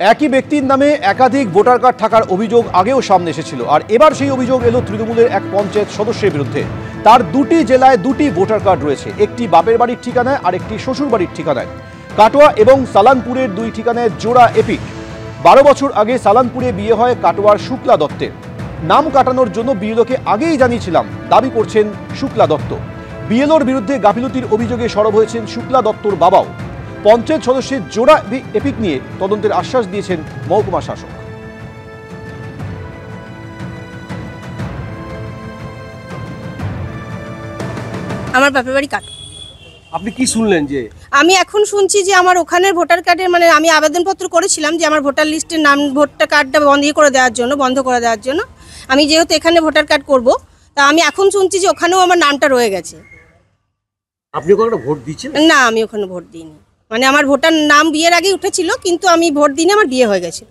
একই ব্যক্তির নামে একাধিক ভোটার কার্ড থাকার অভিযোগ আগেও সামনে এসেছিল, আর এবার সেই অভিযোগ এলো তৃণমূলের এক পঞ্চায়েত সদস্যের বিরুদ্ধে। তার দুটি জেলায় দুটি ভোটার কার্ড রয়েছে, একটি বাপের বাড়ির ঠিকানায় আর একটি শ্বশুর বাড়ির ঠিকানায়। কাটোয়া এবং সালানপুরের দুই ঠিকানায় জোড়া এপিক। 12 বছর আগে সালানপুরে বিয়ে হয় কাটোয়ার শুক্লা দত্তের। নাম কাটানোর জন্য বিএলওকে আগেই জানিয়েছিলাম, দাবি করছেন শুক্লা দত্ত। বিএলওর বিরুদ্ধে গাফিলতির অভিযোগে সরব হয়েছেন শুক্লা দত্তর বাবাও। পঞ্চায়েত সদস্যের জোড়া এপিক নিয়ে তদন্তের আশ্বাস দিয়েছেন মহকুমা শাসক। আমার বাপের বাড়ি কাটো। আপনি কি শুনলেন? যে আমি এখন শুনছি যে আমার ওখানের ভোটার কার্ডের মানে আমি আবেদনপত্র করেছিলাম যে আমার ভোটার লিস্টের নাম ভোটার কার্ডটা বন্ধ করে দেওয়ার জন্য আমি যেহেতু এখানে ভোটার কার্ড করব, তা আমি এখন শুনছি যে ওখানেও আমার নামটা রয়ে গেছে। আপনি ওখানে ভোট দিয়েছেন? না, আমি ওখানে ভোট দিইনি। মানে আমার ভোটার নাম বিয়ের আগে উঠেছিল, কিন্তু আমি ভোট দিইনি, আমার বিয়ে হয়ে গেছে।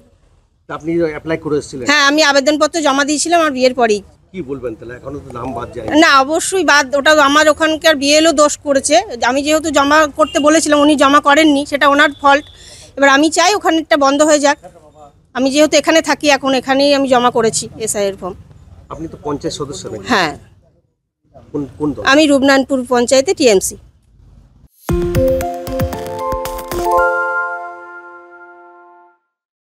আপনি অ্যাপ্লাই করেছিলেন? হ্যাঁ, আমি আবেদনপত্র জমা দিয়েছিলাম আমার বিয়ের পরেই। কি বলবেন তাহলে? এখনো তো নাম বাদ যায় না, অবশ্যই বাদ। ওটা আমার ওখানকার বিএলও দোষ করেছে। আমি যেহেতু জমা করতে বলেছিলাম, উনি জমা করেননি, সেটা ওনার ফল্ট। এবার আমি চাই ওখানেরটা বন্ধ হয়ে যাক। আমি যেহেতু এখানে থাকি, এখন এখানেই আমি জমা করেছি এসআইয়ের ফর্ম। আপনি তো পঞ্চায়েত সদস্য? হ্যাঁ, কোন দল? আমি রূপনারায়ণপুর পঞ্চায়েতে টিএমসি।